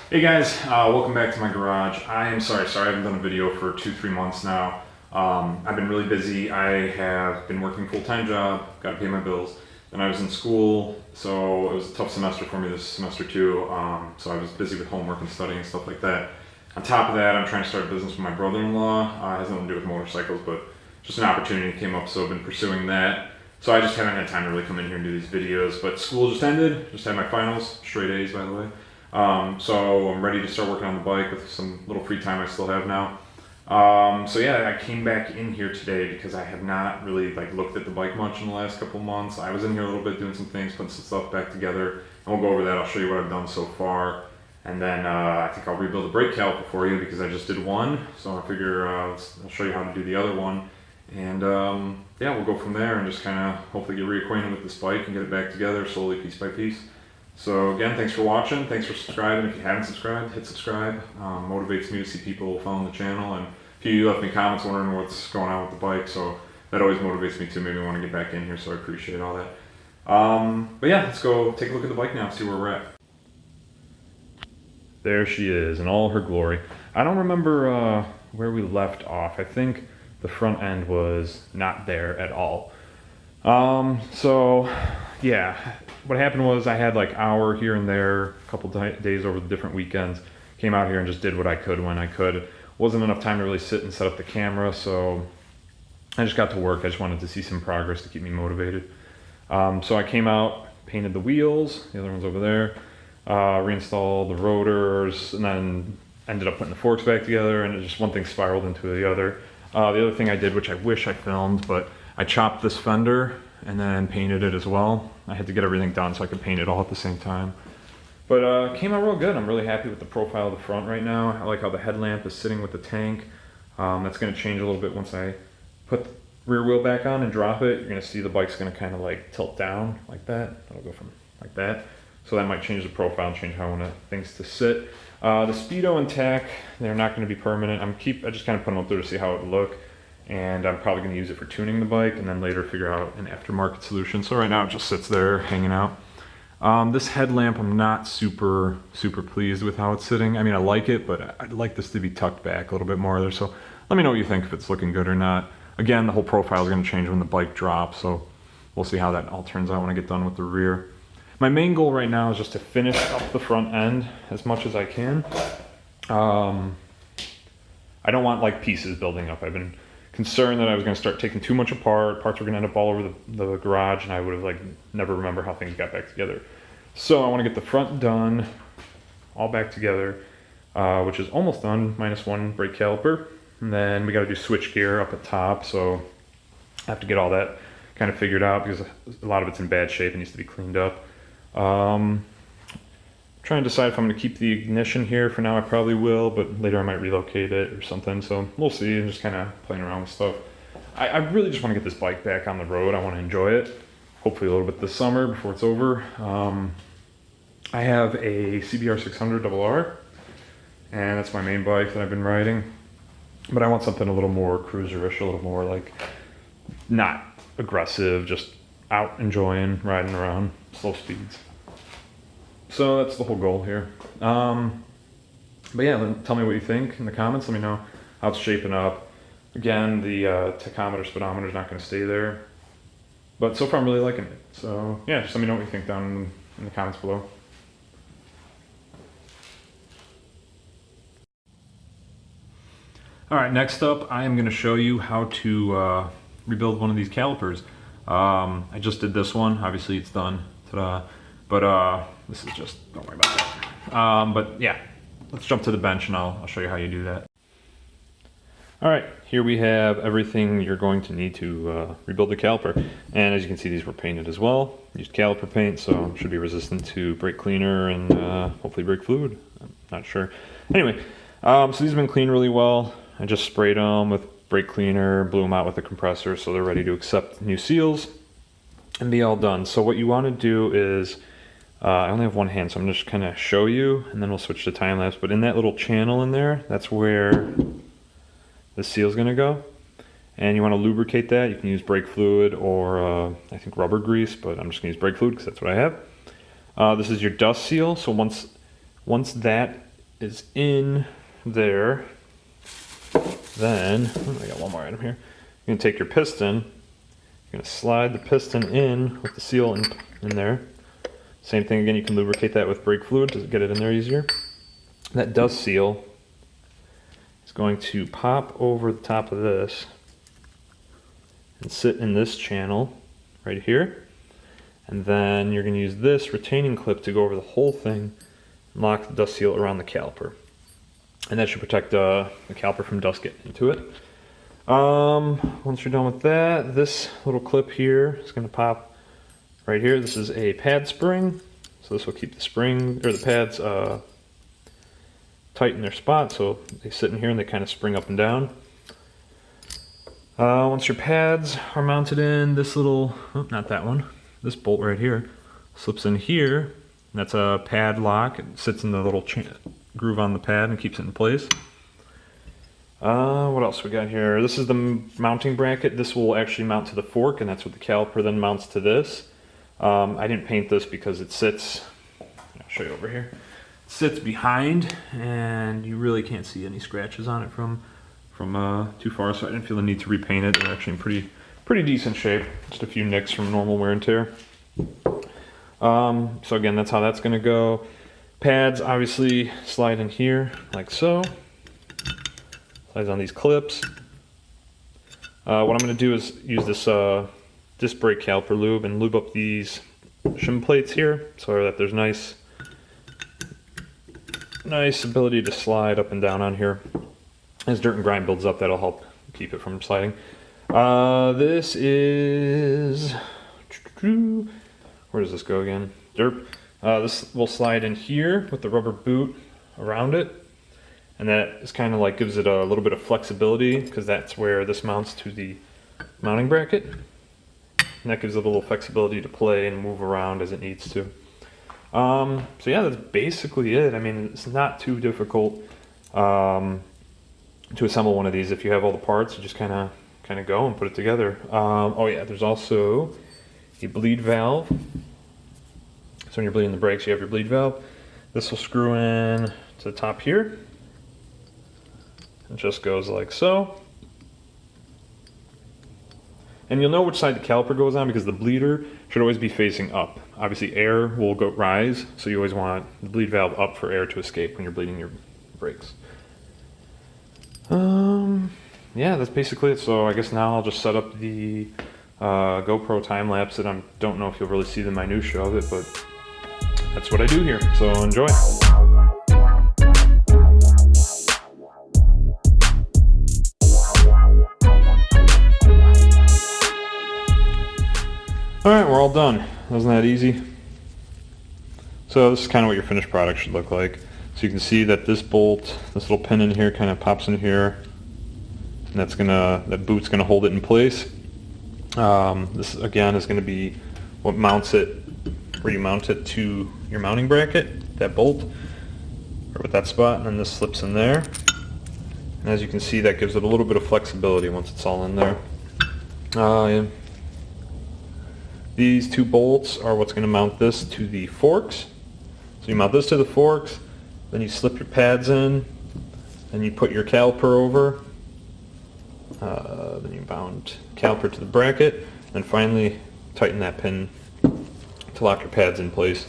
Hey guys, welcome back to my garage. I am sorry I haven't done a video for 2-3 months now. I've been really busy. I have been working a full-time job, got to pay my bills. Then I was in school, so it was a tough semester for me this semester too. So I was busy with homework and studying and stuff like that. On top of that, I'm trying to start a business with my brother-in-law. It has nothing to do with motorcycles, but just an opportunity came up, so I've been pursuing that. So I just haven't had time to really come in here and do these videos, but school just ended, just had my finals, straight A's by the way. So I'm ready to start working on the bike with some little free time I still have now. So yeah, I came back in here today because I have not really looked at the bike much in the last couple months. I was in here a little bit doing some things, putting some stuff back together, and we'll go over that. I'll show you what I've done so far, and then I think I'll rebuild the brake caliper for you because I just did one. So I figure I'll show you how to do the other one, and yeah, we'll go from there and just kind of hopefully get reacquainted with this bike and get it back together slowly, piece by piece. So again, thanks for watching, thanks for subscribing. If you haven't subscribed, hit subscribe. Motivates me to see people following the channel, and a few of you left me comments wondering what's going on with the bike, so that always motivates me to maybe want to get back in here, so I appreciate all that. But yeah, let's go take a look at the bike now, see where we're at. There she is in all her glory. I don't remember where we left off. I think the front end was not there at all. So yeah, what happened was I had hour here and there, a couple days over the different weekends. Came out here and just did what I could when I could. Wasn't enough time to really sit and set up the camera, so I just got to work. I just wanted to see some progress to keep me motivated. So I came out, painted the wheels, the other one's over there, reinstalled the rotors, and then ended up putting the forks back together, and just one thing spiraled into the other. The other thing I did, which I wish I filmed, but I chopped this fender and then painted it as well. I had to get everything done so I could paint it all at the same time. But it came out real good. I'm really happy with the profile of the front right now. I like how the headlamp is sitting with the tank. That's going to change a little bit once I put the rear wheel back on and drop it. You're going to see the bike's going to kind of tilt down like that. It'll go from like that. So that might change the profile and change how I want things to sit. The speedo and tack, they're not going to be permanent. I just kind of put them up there to see how it would look. And I'm probably going to use it for tuning the bike and then later figure out an aftermarket solution. So right now it just sits there hanging out. This headlamp, I'm not super pleased with how it's sitting. I mean, I like it, but I'd like this to be tucked back a little bit more there. So let me know what you think, if it's looking good or not. Again, the whole profile is going to change when the bike drops, so we'll see how that all turns out when I get done with the rear. My main goal right now is just to finish up the front end as much as I can. I don't want pieces building up. I've been concerned that I was going to start taking too much apart. Parts were going to end up all over the garage, and I would have never remember how things got back together. So I want to get the front done, all back together, which is almost done, minus one brake caliper. And then we got to do switch gear up at top, so I have to get all that kind of figured out because a lot of it's in bad shape and needs to be cleaned up. Trying to decide if I'm going to keep the ignition here. For now I probably will, but later I might relocate it or something, so we'll see. And just kind of playing around with stuff. I really just want to get this bike back on the road. I want to enjoy it, hopefully a little bit this summer before it's over. I have a CBR 600RR, and that's my main bike that I've been riding, but I want something a little more cruiserish, a little more not aggressive, just out enjoying, riding around, slow speeds. So that's the whole goal here. But yeah, tell me what you think in the comments. Let me know how it's shaping up. Again, the tachometer, speedometer is not going to stay there. But so far I'm really liking it. So yeah, just let me know what you think down in the comments below. Alright, next up I am going to show you how to rebuild one of these calipers. I just did this one. Obviously it's done. Ta-da. But this is just, don't worry about that. But yeah, let's jump to the bench and I'll show you how you do that. Alright, here we have everything you're going to need to rebuild the caliper. And as you can see, these were painted as well. Used caliper paint, so should be resistant to brake cleaner and hopefully brake fluid. I'm not sure. Anyway, so these have been cleaned really well. I just sprayed them with brake cleaner, blew them out with a compressor so they're ready to accept new seals and be all done. So what you want to do is, I only have one hand, so I'm just kind of show you, and then we'll switch to time lapse. But in that little channel in there, that's where the seal is going to go. And you want to lubricate that. You can use brake fluid or I think rubber grease, but I'm just going to use brake fluid because that's what I have. This is your dust seal. So once that is in there, then, I got one more item here. You're gonna take your piston, you're gonna slide the piston in with the seal in there. Same thing again, you can lubricate that with brake fluid to get it in there easier. That dust seal is going to pop over the top of this and sit in this channel right here. And then you're gonna use this retaining clip to go over the whole thing and lock the dust seal around the caliper. And that should protect the caliper from dust getting into it. Once you're done with that, this little clip here is going to pop right here. This is a pad spring, so this will keep the spring or the pads tight in their spot. So they sit in here and they kind of spring up and down. Once your pads are mounted in, this little, oh, not that one, this bolt right here slips in here. That's a pad lock. It sits in the little groove on the pad and keeps it in place. What else we got here? This is the mounting bracket. This will actually mount to the fork, and that's what the caliper then mounts to this. I didn't paint this because it sits, I'll show you over here. It sits behind, and you really can't see any scratches on it from too far, so I didn't feel the need to repaint it. It's actually in pretty decent shape. Just a few nicks from normal wear and tear. So again, that's how that's going to go. Pads obviously slide in here like so. Slides on these clips. What I'm going to do is use this disc brake caliper lube and lube up these shim plates here so that there's nice ability to slide up and down on here. As dirt and grime builds up, that'll help keep it from sliding. This is, where does this go again? Derp. This will slide in here with the rubber boot around it, and that is kind of like gives it a little bit of flexibility because that's where this mounts to the mounting bracket, and that gives it a little flexibility to play and move around as it needs to. So yeah, that's basically it. I mean, it's not too difficult to assemble one of these. If you have all the parts, you just kind of go and put it together. Oh yeah, there's also a bleed valve. So when you're bleeding the brakes, you have your bleed valve. This will screw in to the top here. It just goes like so. And you'll know which side the caliper goes on because the bleeder should always be facing up. Obviously air will rise, so you always want the bleed valve up for air to escape when you're bleeding your brakes. Yeah, that's basically it. So I guess now I'll just set up the GoPro time lapse, and I don't know if you'll really see the minutia of it, but that's what I do here. So enjoy. Alright, we're all done. Wasn't that easy? So this is kind of what your finished product should look like. So you can see that this bolt, this little pin in here kind of pops in here, and that boot's gonna hold it in place. This again is gonna be what mounts it, where you mount it to your mounting bracket, that bolt, or with that spot, and then this slips in there. And as you can see, that gives it a little bit of flexibility once it's all in there. Yeah. These two bolts are what's going to mount this to the forks. So you mount this to the forks, then you slip your pads in, then you put your caliper over, then you mount caliper to the bracket, and finally tighten that pin to lock your pads in place.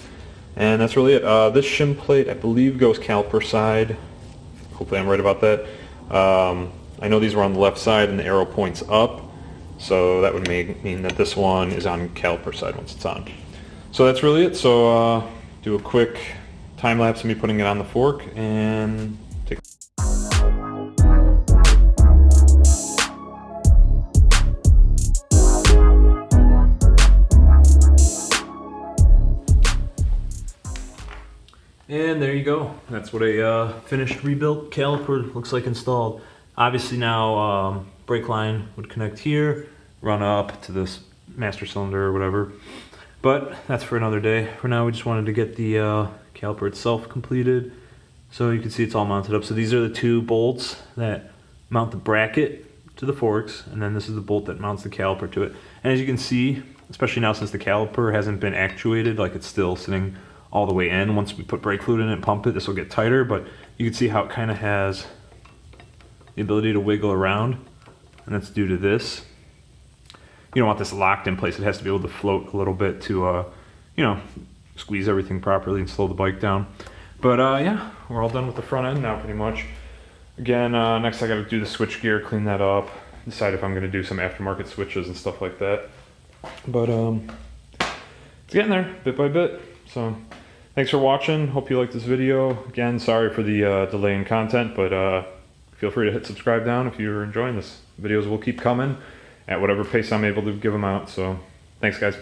And that's really it. This shim plate, I believe, goes caliper side. Hopefully I'm right about that. I know these were on the left side and the arrow points up. So that would mean that this one is on caliper side once it's on. So that's really it. So do a quick time lapse of me putting it on the fork and take. And there you go. That's what a finished rebuilt caliper looks like installed. Obviously now brake line would connect here, run up to this master cylinder or whatever. But that's for another day. For now we just wanted to get the caliper itself completed. So you can see it's all mounted up. So these are the two bolts that mount the bracket to the forks, and then this is the bolt that mounts the caliper to it. And as you can see, especially now since the caliper hasn't been actuated, like it's still sitting all the way in. Once we put brake fluid in it and pump it, this will get tighter, but you can see how it kind of has the ability to wiggle around, and that's due to this. You don't want this locked in place. It has to be able to float a little bit to, you know, squeeze everything properly and slow the bike down. But yeah, we're all done with the front end now pretty much. Again, next I gotta do the switch gear, clean that up, decide if I'm gonna do some aftermarket switches and stuff like that. But it's getting there bit by bit. So thanks for watching. Hope you liked this video. Again, sorry for the delay in content, but feel free to hit subscribe down if you're enjoying this. Videos will keep coming at whatever pace I'm able to give them out. So thanks guys.